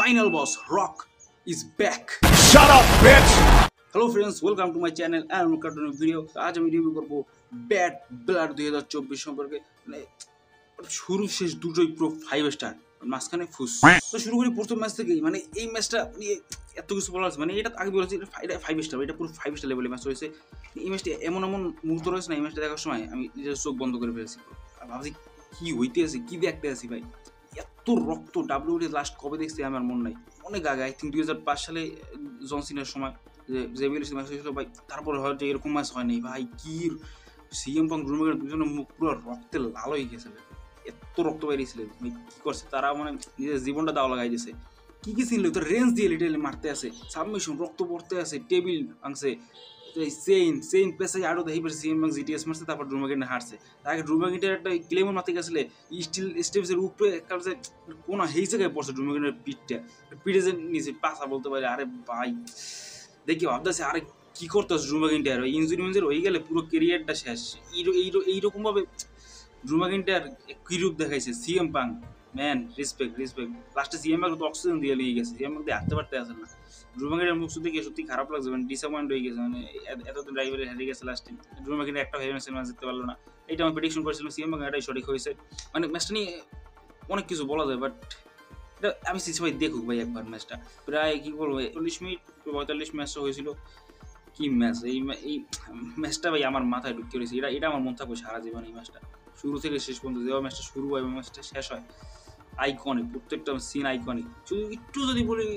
final boss Rock is back. Shut up, bitch! Hello friends, welcome to my channel and welcome to a new video. आज আমি review করব bad blood 2024 সম্পর্কে। মানে শুরু শেষ দুটোই পুরো 5 স্টার, মাঝখানে ফুস। তো শুরু করি প্রথম ম্যাচ থেকেই। মানে এই ম্যাচটা নিয়ে এত কিছু বলার আছে, মানে এটা আগে বলেছি এটা 5 স্টার, এটা পুরো 5 স্টার লেভেলের ম্যাচ হয়েছে। এই ম্যাচটা এমন মুহূর্ত রয়েছে না, এই ম্যাচটা দেখার সময় আমি নিজের চোখ বন্ধ করে ফেলেছি। ভাবছি কি হইতে আছে, কি দেখতে আছি ভাই। এত রক্ত ডাব্লিউডি লাস্ট কবে দেখছি আমার মনে নাই, অনেক আগে। আই থিঙ্ক 2005 সালে জন সিনার সময় যে ম্যাচ হয়েছিল ভাই। তারপরে হয়তো এরকম ম্যাচ হয়নি ভাই। কি সিএম পাঙ্ক ড্রু ম্যাকইন্টার দুজনের মুখ পুরো রক্তে লাল হয়ে গেছে, এত রক্ত বেরিয়েছিল। কি করছে তারা, মানে নিজের জীবনটা দাও লাগাই দিয়েছে। কি ছিল তো রেঞ্জ দিয়ে লিটারলি মারতে আছে, সাবমিশন, রক্ত পড়তে আছে, টেবিল ভাঙছে, সেইন পেছাই আরো দেখি সিএম বাং জিটিএস মারছে, তারপর ড্রু ম্যাকইন্টার হারছে। তার আগে ড্রু ম্যাকইন্টার একটা ক্লেমর মারতে গেছিলে স্টিল স্টেপসের উপরে কাছে কোন এই জায়গায় পড়ছে ড্রু ম্যাকইন্টার পিঠে যে নিচে পাছা বলতে পারে। আরে ভাই দেখি ভাবতেছে আরে কি করতেছে ড্রু ম্যাকইন্টার, ওই ইনজুরি হয়ে গেলে পুরো কেরিয়ারটা শেষ। এইরকম ভাবে ড্রু ম্যাকইন্টার কি রূপ দেখাইছে সিএম পাং। Man respect. লাস্টে সিএম পাং তো অক্সিজেন দিয়ে নিয়ে গেছে, সিএম পাং দিয়ে হাঁটতে পারতে আসে না। ড্রু ম্যাকইন্টার মুখ দেখে সত্যি খারাপ লাগছে, মানে ডিসঅ্যাপয়েন্ট হয়ে গেছে। মানে এতদিন ড্রাইভারে হেরে গেছে লাস্টে, ড্রু ম্যাকইন্টার একটা হেরে ম্যাচ জিততে পারলো না। এটা আমি প্রেডিকশন করেছিলাম, সিএম পাং এটাই সঠিক হয়েছে। মানে ম্যাচটা নিয়ে অনেক কিছু বলা যায়, বাট এটা আমি সিসি ভাই দেখুক ভাই একবার ম্যাচটা। প্রায় কি বলবো 40 মিনিট 45 ম্যাচটা হয়েছিল। কি ম্যাচ এই ম্যাচটা ভাই আমার মাথায় ঢুকে রয়েছে। এটা আমার মন থাকবে সারা জীবন। এই ম্যাচটা শুরু থেকে শেষ পর্যন্ত যেভাবে ম্যাচটা শুরু হয় এবং ম্যাচটা শেষ হয়, আইকনিক, প্রত্যেকটা সিন আইকনিক। শুধু একটু যদি বলি,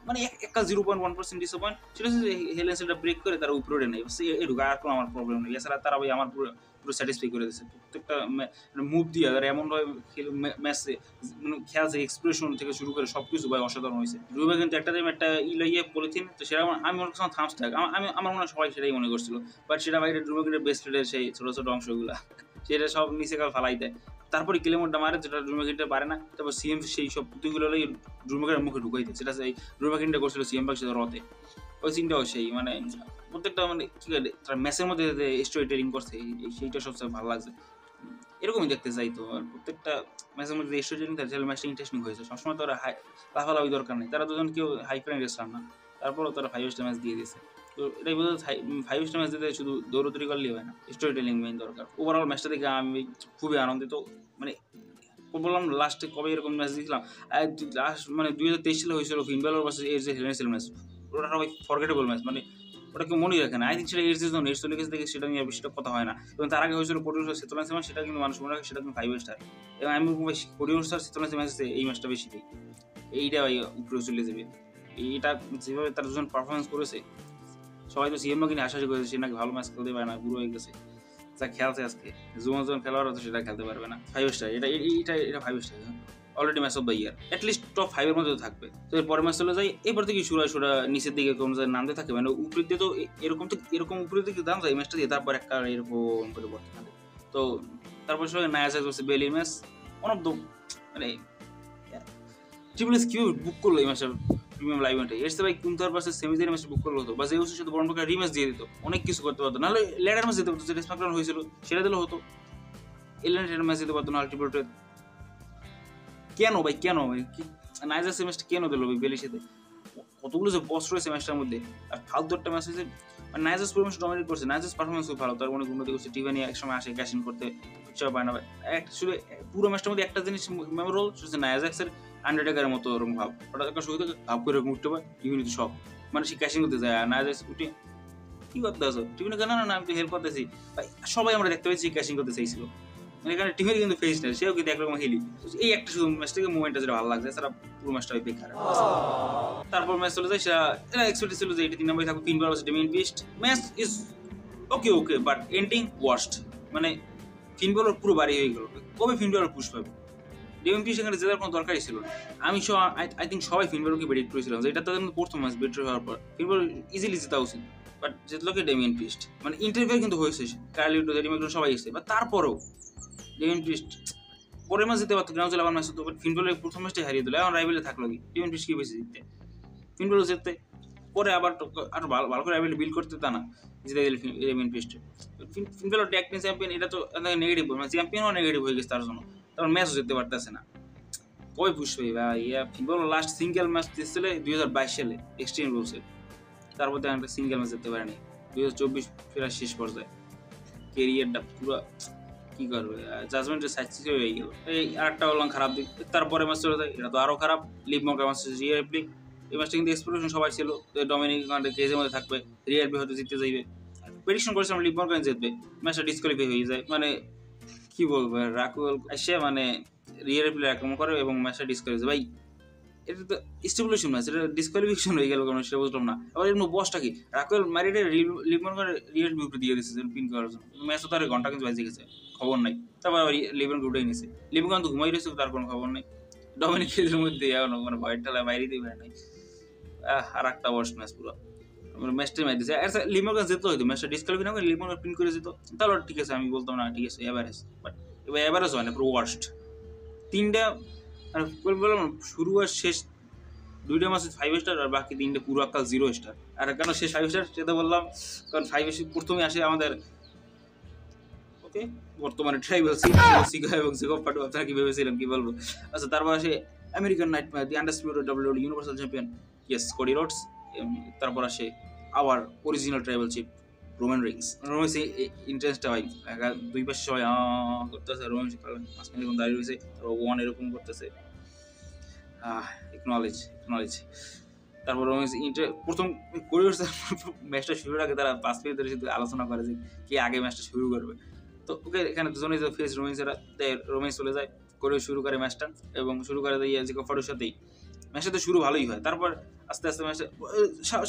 মানে একটা 0.1% ডিসঅ্যাপয়েন্ট সেটা হচ্ছে হেলেন্সটা ব্রেক করে তারা উপরে ওঠে নেই, এটুকু। আর কোনো আমার প্রবলেম নেই। এছাড়া তারা ভাই আমার পুরো স্যাটিসফাই করে দিচ্ছে প্রত্যেকটা মুভ দিয়ে। আর এমনভাবে ম্যাচে মানে খেলছে, এক্সপ্রেশন থেকে শুরু করে সব কিছু ভাই অসাধারণ হয়েছে। রুবে কিন্তু একটা টাইম একটা ইয়ে পলিথিন, তো সেটা আমি মনে করছিলাম থামস থাক, আমার মনে হয় সবাই সেটাই মনে করছিল। বাট সেটা ভাই রুবে কিন্তু বেস্ট ফ্রেন্ডের সেই ছোটো ছোটো অংশগুলো সেটা সব নিচে কাল ফালাই দেয়। তারপরে ক্লেমরটা মারে, যেটা ড্রু ম্যাকইন্টার পারে না। তারপর সিএম সেই সব বুদ্ধিগুলো ড্রু ম্যাকইন্টারের মুখে ঢুকাই দেয়, সেটা সেই ড্রু ম্যাকইন্টার করছিল সিএম পাক সাথে রতে। ওই সিনটাও সেই, মানে প্রত্যেকটা মানে কি করে তারা ম্যাচের মধ্যে স্টোরি টেলিং করছে, সেইটা সবচেয়ে ভালো লাগছে। এরকমই দেখতে চাই। তো আর প্রত্যেকটা ম্যাচের মধ্যে স্টোরি টেলিং থাকে, তাহলে ম্যাচটা ইন্টারেস্টিং হয়েছে। সবসময় তো ওরা লাফালাফি দরকার নেই, তারা দুজন কেউ হাই ফ্রেন্ড রেস্টার না, তারপরেও তারা 5 স্টার ম্যাচ দিয়ে দিয়েছে। তো এটাই বোঝা 5 স্টার ম্যাচ দিতে শুধু দৌড়দৌড়ি করলেই হয় না, স্টোরি টেলিং মেইন দরকার। ওভারঅল ম্যাচটা দেখে আমি খুবই আনন্দিত। মানে বললাম লাস্টে কবে এরকম ম্যাচ দিয়েছিলাম, লাস্ট মানে 2023 সালে হয়েছিল ফিন ব্যালর ভার্সেস এজ হেলেন্সের ম্যাচ। ওটা সবাই ফরগেটেবল ম্যাচ, মানে ওটা কেউ মনেই রাখে না। আই থিঙ্ক সেটা এজ জন্য চলে গেছে দেখে সেটা নিয়ে বেশিটা কথা হয় না। এবং তার আগে হয়েছিল কোরিওর সেতোলান্স ম্যাচ, সেটা কিন্তু মানুষ মনে রাখে, সেটা কিন্তু 5 স্টার। এবং আমি কোরিওর সেতোলান্স ম্যাচ এই ম্যাচটা বেশি দিই, এইটা ভাই উপরে চলে যাবে। এইটা যেভাবে তারা দুজন পারফরমেন্স করেছে, সবাই তো সিএম কিনে আশা করেছে সে নাকি ভালো ম্যাচ খেলতে পারে না, বুড়ো হয়ে গেছে। যা খেলছে আজকে যখন খেলোয়াড় হতো সেটা খেলতে পারবে না। 5 স্টার, এটা 5 star already match of the year, at least top 5 এর মধ্যে থাকবে। তো এরপরে ম্যাচ চলে যায়, এরপর থেকে সুরা নিচের দিকে কম যায়, নামতে থাকে। মানে উপরের দিয়ে তো এরকম উপরের দিকে দাম যায় এই ম্যাচটা দিয়ে, তারপর একটা এরকম করে পড়তে থাকে। তো তারপর সবাই নায়াস করছে বেলির ম্যাচ, ওয়ান অফ দ্য মানে ট্রিপল এস কিভাবে বুক করলো এই ম্যাচটা প্রিমিয়াম লাইভ ইভেন্টে। এর ভাই কুন্তার পাশে সেমিদের ম্যাচ বুক করলো হতো, বা জেউসের সাথে বরং রিম্যাচ দিয়ে দিত, অনেক কিছু করতে পারতো। নাহলে ল্যাডার ম্যাচ দিতে পারতো, যেটা স্ম্যাকডাউন হয়েছিল সেটা দিলেও হতো। এলিমিনেটর ম্যাচ দিতে পারতো না আলটিমেটে। কেন ভাই কি নাইজার ম্যাচটা কেন দিল ভাই বেলির সাথে? কতগুলো যে বস রয়েছে ম্যাচটার মধ্যে, আর ফালতু একটা ম্যাচ হয়েছে। নাইজাস পারফরমেন্স ডমিনেট করছে, নাইজাস পারফরমেন্স খুব ভালো, তার অনেক উন্নতি করছে। টিভেনি এক সময় আসে ক্যাশ ইন করতে, উৎসাহ পায় না ভাই। শুধু পুরো ম্যাচটার মধ্যে একটা জিনিস মেমোরেবল, সেটা নাইজাক্সের আন্ডারটেকারের মতো ওরকম ভাব। ওটা একটা শুরু থেকে ভাব করে উঠতে পারে টিভিনি, তো সব মানে সে ক্যাশিং করতে যায়। আর নাইজাক্স উঠে কি করতে আসো টিভিনি, কেন না আমি তো হেল্প করতেছি ভাই। সবাই আমরা দেখতে পাচ্ছি ক্যাশিং করতে চাইছিল, এখানে টিমের কিন্তু ফেস নেই, সেও কিন্তু একরকম হেলি। এই একটা শুধু ম্যাচ থেকে মুভমেন্টটা যেটা ভালো লাগছে, তারা পুরো ম্যাচটা বেকার। তারপর ম্যাচ চলে যায়, সেটা এক্সপেক্ট ছিল যে এটা 3 নম্বরে থাকবে, 3 বার Damian Priest. Match is okay but ending worst. মানে ফিন বলার পুরো বাড়ি হয়ে গেল। কবে ফিন বলার পুশ পাবে? ডেমিয়ান প্রিস্ট এখানে জেতার কোনো দরকারই ছিল না। আমি আই থিঙ্ক সবাই ফিন বলকে বেডিট করেছিলাম যে এটা তাদের প্রথম ম্যাচ বেটার হওয়ার পর ফিন বল ইজিলি জেতা উচিত, বাট জেতলোকে ডেমিয়ান প্রিস্ট। মানে ইন্টারভিউ কিন্তু হয়েছে, কার্লিটো ডেমিয়ান সবাই এসেছে, বাট তারপরেও ডেমিয়ান প্রিস্ট পরের ম্যাচ জিতে পারতো, গ্রাউন্ড আবার ম্যাচ হতো, বাট ফিনবলের প্রথম ম্যাচটাই হারিয়ে দিল। এখন রাইভেলে থাকলো কি ডেমিয়ান প্রিস্ট কি বেশি জিততে, ফিনবল জিততে পরে আবার আরো ভালো করে রাইভেলে বিল্ড করতে, তা না জিতে গেলে Damian Priest. Finn Balor tag team champion, এটা তো নেগেটিভ, মানে চ্যাম্পিয়নও নেগেটিভ হয়ে গেছে তার জন্য, তারপর ম্যাচও জিততে পারতেছে না। কবে পুশ পাই ভাই, ফুটবল লাস্ট সিঙ্গেল ম্যাচ দিচ্ছিল 2022 সালে এক্সট্রিম রুলসে, তারপর তো একটা সিঙ্গেল ম্যাচ যেতে পারেনি। 2024 ফেরার শেষ পর্যায়ে কেরিয়ারটা পুরো কি করবে, জাজমেন্টের সাইজ হয়ে গেল। এই আরেকটা বললাম খারাপ দিক, তারপরে ম্যাচ চলে যায়, এটা তো আরো খারাপ। লিভ মঙ্কা ম্যাচ রিয়ারপ্লি, এই ম্যাচটা কিন্তু এক্সপেকটেশন সবাই ছিল ডমিনিক কেজের মধ্যে থাকবে, রিয়ারপ্লি হয়তো জিততে যাইবে, প্রেডিকশন করেছিলাম লিভ মঙ্কা জিতবে, ম্যাচটা ডিসকোয়ালিফাই হয়ে যায়। মানে কি বলবো, রাকুল এসে মানে রিয়ারপ্লি আক্রমণ করে এবং ম্যাচটা ডিসকোয়ালিফাই ভাই, এটা তো স্টিপুলেশন ম্যাচ, এটা ডিসকোয়ালিফিকেশন হয়ে গেল কেন সেটা বুঝলাম না। আবার এমন বসটা কি রাকুল মারিটে লিভন করে রিয়েল বিউটি দিয়ে দিচ্ছে পিন করার জন্য, ম্যাচ তো তার ঘন্টা কিন্তু বাজে গেছে, খবর নাই। তারপর আবার লিভন উঠেই নিছে, লিভন কিন্তু ঘুমাই রয়েছে, তার কোনো খবর নেই। ডমিনিক খেলের মধ্যে এখনো মানে ভয়ের ঠেলায় বাইরে দিয়ে বের নাই। আর একটা ওয়ার্স্ট ম্যাচ পুরো ম্যাচটাই ম্যাচ দিচ্ছে। লিমন যেত হয়তো ম্যাচটা ডিসকোয়ালিফাই না করে লিমন পিন করে যেত, তাহলে ঠিক আছে আমি বলতাম না ঠিক আছে এভারেজ, বাট এবার এভারেজ হয় না, পুরো ওয়ার্স্ট। তিনটা আর বললাম শুরু আর শেষ দুইটা ম্যাচে 5 স্টার আর বাকি তিনটে পুরো আকাল 0 স্টার। আর কেন শেষ 5 স্টার সেটা বললাম কারণ 5 প্রথমে আসে আমাদের ওকে বর্তমানে ট্রাইবাল সিগা এবং সিগো পাটু, আপনারা কি ভেবেছিলেন কি বলবো। আচ্ছা, তারপর আসে American nightmare, the undisputed WWE universal champion yes Cody Rhodes. তারপর আসে our original tribal chief Roman Reigns. Roman ইন্টারেস্টটা ভাই দুই পাশে সবাই করতেছে, রোমান মাঝখানে এরকম দাঁড়িয়ে রয়েছে, ওয়ান এরকম করতেছে, একনলেজ। তারপর প্রথম কোরিওর ম্যাচটা শুরুর আগে তারা 5 মিনিট ধরে শুধু আলোচনা করে যে কে আগে ম্যাচটা শুরু করবে। তো ওকে এখানে দুজনেই ফেস রোমেন্সেরা, রোমেন্স চলে যায়, কোরিও শুরু করে ম্যাচটা এবং শুরু করে দেয় জিকো ফাডুর সাথেই। ম্যাচটা তো শুরু ভালোই হয়, তারপর আস্তে আস্তে ম্যাচটা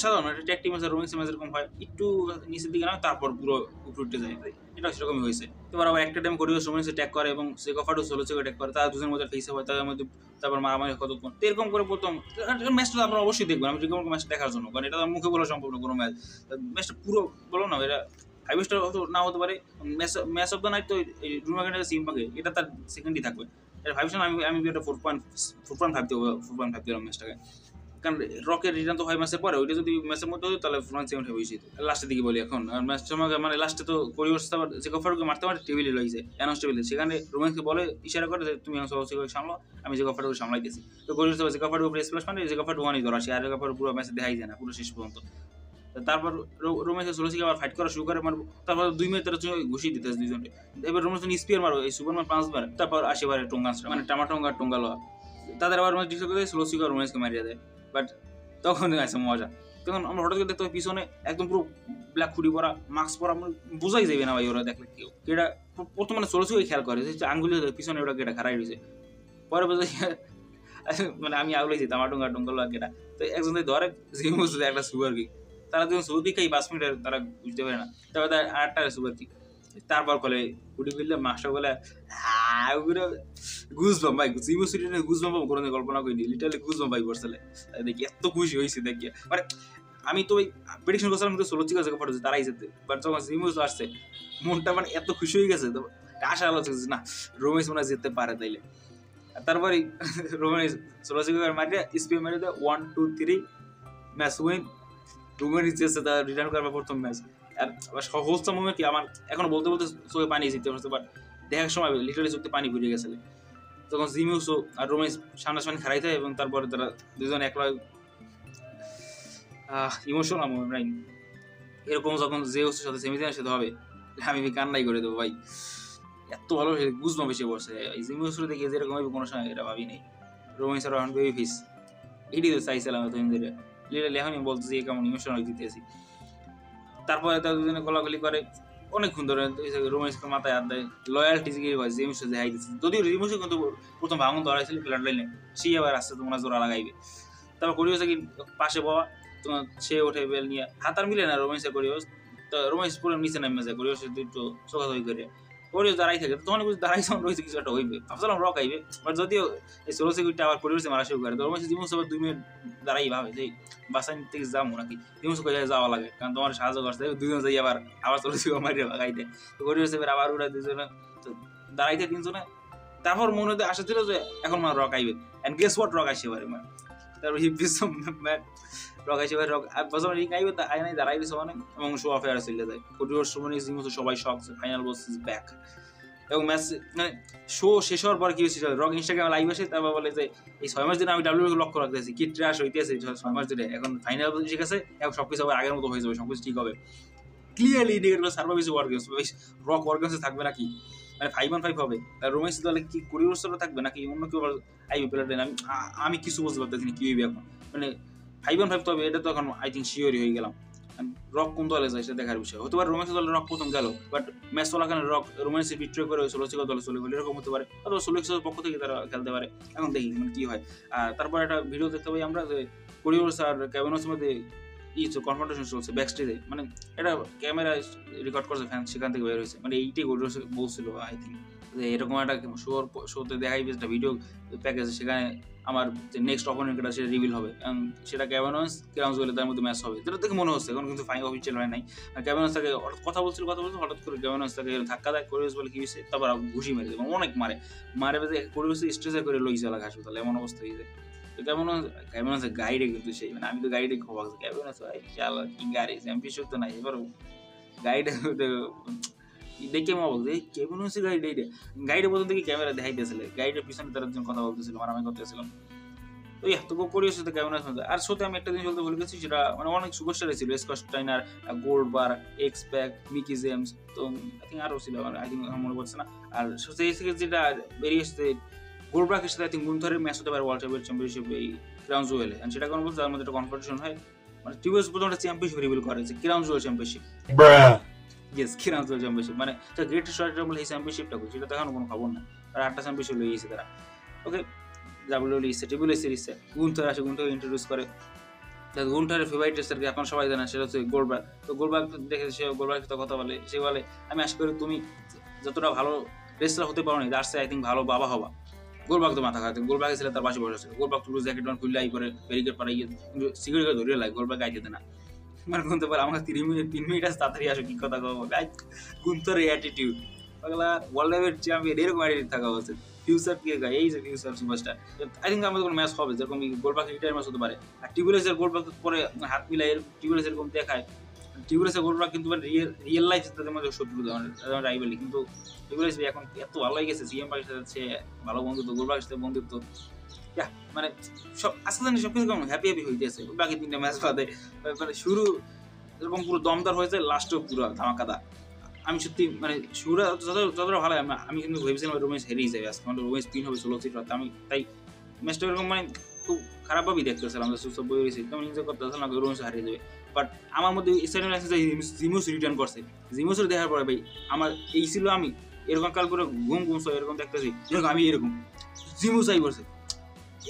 সাধারণ একটা ট্যাগ টিম ম্যাচ রোমেন্সের ম্যাচ এরকম হয়, একটু নিচের দিকে নামে তারপর পুরো উপরে উঠে যায়, এটা সেরকমই হয়েছে। এবার আবার একটা টাইম কোরিও রোমেন্সে ট্যাগ করে এবং জিকো ফাডু সোলো চেকে ট্যাগ করে, তারা দুজনের মধ্যে ফেস হয়, তাদের মধ্যে তারপর মারামারি কতক্ষণ। তো এরকম করে প্রথম ম্যাচটা আপনারা অবশ্যই দেখবেন, আমি রিকমেন্ড ম্যাচ দেখার জন্য, কারণ এটা মুখে বলা সম্ভব না কোনো ম্যাচ। ম্যাচটা পুরো বলো না, এটা 5 স্টার না হতে পারে, ম্যাচ অফ দ্য নাইট তো রুমাগেন্ডার সিম্বাকে, এটা তার সেকেন্ডই থাকবে। এটা 5 স্টার আমি এটা 4.5 দেবো, 4.5 দিলাম ম্যাচটাকে, কারণ রকের রিটার্ন তো 5 মাসের পরে, ওইটা যদি ম্যাচের মধ্যে হতো তাহলে 4.7 হয়ে যেত। লাস্টের দিকে বলি এখন ম্যাচটা মানে লাস্টে তো কোরিওর জেকব ফাডুকে মারতে মারতে টেবিলে লইছে, অ্যানাউন্স টেবিলে, সেখানে রোমান্সকে বলে ইশারা করে যে তুমি সহজে সামলো, আমি জেকব ফাডুকে সামলাইতেছি। তো কোরিওর জেকব ফাডু উপরে স্প্ল্যাশ মানে জেকব ফাডু ওয়ানই ধরা আসে, আর জেকব ফাডু পুরো ম্যাচে দেখাই যায় না পুরো শেষ পর্যন্ত। তারপর রোমেন্সের সোলোসিকে আবার ফাইট করা শুরু করে, মারবো তারপর 2 মিনিট তারা ঘুষিয়ে দিতেছে দুজনকে। এবার রোমেন্স স্পিয়ার মারো, এই সুপারম্যান 5 বার, তারপর আসেবারে টোঙ্গাসটা মানে টামাটোঙ্গা টোঙ্গালোয়া, তাদের আবার ম্যাচ ডিসকাস করে সোলোসিকে আর রোমেন্সকে মারিয়ে দেয়। বাট তখন আছে মজা, তখন আমরা হঠাৎ করে দেখতে পাই পিছনে একদম পুরো ব্ল্যাক হুডি পরা, মাস্ক পরা, বোঝাই যাবে না ভাই ওরা দেখলে কেউ। এটা প্রথম মানে সোলোসিকে খেয়াল করে যে আঙ্গুলি পিছনে ওটা কেটা খারাই রয়েছে, পরে বোঝাই মানে আমি আগুলাই যেতাম টামাটোঙ্গা টোঙ্গালোয়া কেটা। তো একজন ধরে একটা সুপার কিক, তারা যখন সুপার কিক খাই 5 মিনিটের তারা বুঝতে পারে না, তারপর তার আরেকটা সুপার কিক, তারপর বলে কুটি ফেললে মাস্টার বলে গুজবাম ভাই, গুজবাম কোনো কল্পনা করিনি, লিটারলি গুজবাম ভাই বসলে দেখি এত খুশি হয়েছে দেখিয়া। মানে আমি তো ওই প্রেডিকশন করছিলাম কিন্তু সোলো চিকা জায়গা ফাটছে তারাই যেতে, বাট যখন জিমুস আসছে মনটা মানে এত খুশি হয়ে গেছে, তো আশা আলোচনা না রোমেন্স মনে হয় যেতে পারে তাইলে। তারপরে রোমেন্স সোলো চিকা মারিয়ে স্পিন মারিয়ে দেয় 1 2 3 ম্যাচ উইন। রোমেন্স জিতেছে তার রিটার্ন করার প্রথম ম্যাচ। আর সহজটা মনে কি আমার এখনো বলতে বলতে চোখে পানি জিততে পারছে, বাট দেখার সময় লিটারলি চোখে পানি ঘুরে গেছে। তখন জিমিউসও আর রোমেন্স সামনাসামনি খারাইতে এবং তারপরে তারা দুজন একলা ইমোশনাল মোমেন্ট। এরকম যখন জেউসের সাথে সেমিফাইনাল সাথে হবে আমি কান্নাই করে দেবো ভাই, এত ভালো বুঝবো বেশি বসে। এই জিমিউসের দেখে যেরকম হবে কোনো সময় এটা ভাবি নেই। রোমেন্স আর এখন বেবি ফিস এটি তো চাইছিলাম এতদিন ধরে, লিটারলি এখনই বলতেছি কেমন ইমোশনাল দিতেছি। তারপরে তারা দুজনে গলাগলি করে অনেকক্ষণ ধরে, রোমেন্সকে মাথায় হাত দেয়, লয়ালটি জিমিউস দেখাই দিচ্ছে, যদিও জিমিউস কিন্তু প্রথম ভাঙন ধরাইছিল ব্লাড লাইনে, সে আবার আসছে তোমরা জোড়া লাগাইবে। তারপর করিওস কি পাশে পাওয়া তোমার সে ওঠে বেল নিয়ে, হাতার মিলে না রোমেন্সে করিওস, তো রোমেন্স পুরো নিচে নামে যায়, করিওস একটু চোখাচোখি করে, করিওস দাঁড়াই থাকে, তখন দাঁড়াই যখন রয়েছে কিছু একটা হইবে, ভাবছিলাম রক আইবে, বাট যদিও এই সোলো সিকিউরিটি আবার করিওসে মারা শুরু করে, তো রোমেন্স জিমিউস আবার 2 মিনিট দাঁড়াই ভাবে যে বাসাইন থেকে যাবো নাকি, জিমিউস কোথায় যাওয়া লাগে কারণ তোমার সাহায্য করছে, দুজন যাই আবার সোলো সিকিউরিটি মারিয়ে লাগাইতে, তো করিওস এবার আবার উড়াই দুজনে তো দাঁড়াইতে তিনজনে। তারপর মনে হতে আসা ছিল যে এখন মানে রক আইবে, এন্ড গেস হোয়াট রক আসে এবারে মানে, তারপর রক আসে রক বছর রিং আইবে, তা আই নাই দাঁড়াই দিছে অনেক এবং শো অফ এয়ার চলে যায়। করিওর সময় জিমিউস সবাই শক, ফাইনাল বস ইজ ব্যাক। এবং ম্যাচ মানে শো শেষ হওয়ার পর কি হয়েছিল, রক ইনস্টাগ্রামে লাইভ আসে, তারপর বলে যে এই 6 মাস ধরে আমি ডাব্লিউডাব্লিউ লক্ষ্য রাখতেছি, কি ট্র্যাশ হইতেছে 6 মাস ধরে, এখন ফাইনাল ঠিক আছে, এখন সবকিছু আবার আগের মতো হয়ে যাবে, সবকিছু ঠিক হবে। ক্লিয়ারলি ইন্ডিকেট করে সার্ভার বেশি ওয়ার্ক গেমস, রক ওয়ার্ক গেমসে থাকবে নাকি, মানে 5-on-5 হবে, আর রোমেন্স দলে কি কোরিওগ্রাফার থাকবে নাকি অন্য কেউ আইবি প্লেয়ার দেন, আমি কিছু বুঝতে পারতেছি না কি হইবে এখন, মানে 5-on-5 তো হবে, এটা তো এখন আই থিঙ্ক শিওরই হয়ে গেলাম। রক কোন দলে যায় সেটা দেখার বিষয়, হতে পারে রোমেন্স দলে রক প্রথম গেল, বাট ম্যাচ চলাকালীন রক রোমেন্সে বিট্রে করে সোলোসিকো দলে চলে গেল, এরকম হতে পারে, অথবা সোলোসিকোর পক্ষ থেকে তারা খেলতে পারে, এখন দেখি মানে কি হয়। আর তারপর একটা ভিডিও দেখতে পাই আমরা যে কোরিওগ্রাফার আর ক্যাবিনসের মধ্যে কনফ্রন্টেশন চলছে ব্যাক স্টেজে, মানে এটা ক্যামেরা রেকর্ড করছে ফ্যান, সেখান থেকে বের হয়েছে, মানে এইটাই বলছিল আই থিঙ্ক যে এরকম একটা শোতে দেখাইবে একটা ভিডিও প্যাকেজ, সেখানে আমার যে নেক্সট অপোনেন্ট সেটা রিভিল হবে, এবং সেটা ক্যাবিনস ক্রাউনজুয়েল তার মধ্যে ম্যাচ হবে, যেটা থেকে মনে হচ্ছে, এখন কিন্তু ফাইনাল অফিসিয়াল হয় নাই। ক্যাবিনস তাকে কথা বলছিল হঠাৎ করে ক্যাবিনস তাকে ধাক্কা দেয়, কোরিওস বলে কি হয়েছে, তারপর ঘুষি মেরে দেবে, অনেক মারে কোরিওস স্ট্রেচার করে লই চালা হাসপাতালে, এমন অবস্থা হয়েছে। কেমন আছে গাইডে, কিন্তু সেই মানে আমি তো গাইডে খবর কেমন আছে ভাই, চালা কি গাড়ি চ্যাম্পিয়নশিপ তো নাই, এবার গাইডে দেখে মা বলছে কেমন হচ্ছে গাইডে পর্যন্ত কি ক্যামেরা দেখাইতেছিল, গাইডের পিছনে তারা একজন কথা বলতেছিল, আমি করতেছিলাম, তো তো কোরিয়ার সাথে কেমন আছে। আর সাথে আমি একটা জিনিস বলতে ভুলে গেছি, সেটা মানে অনেক সুপারস্টার ছিল, স্কটস্টাইনার, গোল্ডবার, এক্সপ্যাক, মিকি জেমস, তো আই থিঙ্ক আরও ছিল, আই থিঙ্ক মনে পড়ছে না। আর সেই থেকে যেটা বেরিয়ে এসছে গোল্ডবার্গের সাথে আই থিঙ্ক গুনথরের ম্যাচ হতে পারে ওয়ার্ল্ড চ্যাম্পিয়নশিপ এই ক্রাউন জুয়েলে, সেটা কারণ বলছে তার মধ্যে একটা কনফারেন্সেশন হয়, মানে টিউএস প্রথম একটা চ্যাম্পিয়নশিপ রিভিল করে যে crown Jewel championship, yes crown Jewel championship, মানে গ্রেটেস্ট বলে এই চ্যাম্পিয়নশিপটা করছে, সেটা তো এখন কোনো খবর না, আর 8টা চ্যাম্পিয়নশিপ লয়ে গেছে তারা। ওকে, ডাব্লিউডব্লিউ ইসে টিবিএল সিরিজে গুনথর আসে, গুনথর ইন্ট্রোডিউস করে, গুনথরের ফেভারিট রেসলারকে এখন সবাই জানে, সেটা হচ্ছে গোল্ডবার্গ। তো গোল্ডবার্গ দেখে সে গোল্ডবার্গের সাথে কথা বলে, সে বলে আমি আশা করি তুমি যতটা ভালো রেসলার হতে পারো না, তার সাথে আই থিঙ্ক ভালো বাবা হবা। গোলবাগ তো মাথা খাতে, গোলবাগ ছিল তার পাশে বসে, গোলবাগ তুলে জ্যাকেট খুললে আই করে ব্যারিকেড পাড়াই, কিন্তু সিকিউরিটি ধরিয়ে লাগে, গোলবাগ গাইতে দেয় না, মানে গুনতে পারে আমাকে 3 মিনিট আছে, তাড়াতাড়ি আসো, কি কথা কব, গুনতর অ্যাটিটিউড, পাগলা ওয়ার্ল্ড লেভেল চ্যাম্পিয়ন, এরকম অ্যাটিটিউড থাকা উচিত। ফিউচার কি গায়, এই যে ফিউচার সুপারস্টার, আই থিঙ্ক আমাদের কোনো ম্যাচ হবে, যেরকম গোলবাগ রিটায়ার ম্যাচ হতে পারে, আর টিবুলেসের গোলবাগ পরে হাত মিলাই টিবুলেস এরকম দেখায়, টিবুলেসের গোলবাগ কিন্তু রিয়েল লাইফ তাদের মধ্যে শত্রু রাইভালি, কিন্তু টিবুলেস এখন এত ভালো হয়ে গেছে, সিএম পার্টির সাথে ভালো বন্ধুত্ব, গোলবাগের সাথে বন্ধুত্ব, মানে সব আজকে জানি সবকিছু কেমন হ্যাপি হইতেছে, বাকি 3টা ম্যাচ বাদে মানে শুরু এরকম পুরো দমদার হয়েছে, লাস্টও পুরো ধামাকাদা। আমি সত্যি মানে শুরু যতটা ভালো, আমি কিন্তু ভেবেছিলাম রোমেন্স হেরেই যাবে আজকে, মানে রোমেন্স 3 হবে 16 সিট, আমি তাই ম্যাচটা এরকম মানে খুব খারাপভাবেই দেখতেছিলাম, সুস্থ বই রয়েছে, তেমন নিজে করতেছিলাম রোমেন্স হারিয়ে যাবে, বাট আমার মধ্যে স্টার্টিং লাগছে যে জিমোস রিটার্ন করছে, জিমোসের দেখার পরে ভাই আমার এই ছিল, আমি এরকম কাল করে ঘুম এরকম দেখতেছি, যেরকম আমি এরকম জিমোস আই করছে,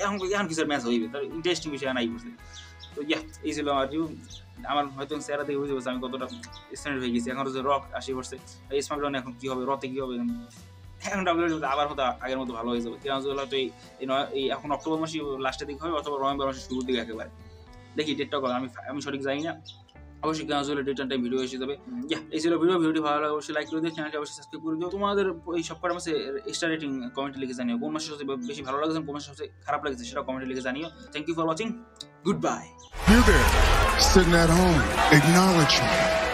এখন কিসের ম্যাচ হইবে, তার ইন্টারেস্টিং বিষয় নাই করছে। তো এই ছিল আমার রিভিউ, আমার হয়তো চেহারা দেখে বুঝতে পারছি আমি কতটা স্ট্যান্ডার্ড হয়ে গেছি। এখন হচ্ছে রক আসি পড়ছে, স্মাকডাউন এখন কি হবে, রতে কি হবে, এখন ডাব্লিউডব্লিউ আবার হয়তো আগের মতো ভালো হয়ে যাবে, ক্রাউনজুয়েল হয়তো এই এখন অক্টোবর মাসে লাস্টের দিকে হবে, অথবা নভেম্বর মাসের শুরুর দিকে একেবারে, দেখি ডেটটা কর, আমি সঠিক জানি না, অবশ্যই ক্রাউনজুয়েলের ডেট টাইম ভিডিও এসে যাবে। এই ছিল ভিডিওটি ভালো লাগে অবশ্যই লাইক করে দিও, চ্যানেলটি অবশ্যই সাবস্ক্রাইব করে দিও। তোমাদের এই সব কটা মাসে এক্সট্রা রেটিং কমেন্টে লিখে জানিও, কোন মাসে সবচেয়ে বেশি ভালো লাগছে, কোন মাসে সবচেয়ে খারাপ লাগছে, সেটা কমেন্টে লিখে জানিও। Thank you for watching, goodbye. You there, sitting at home, acknowledge me.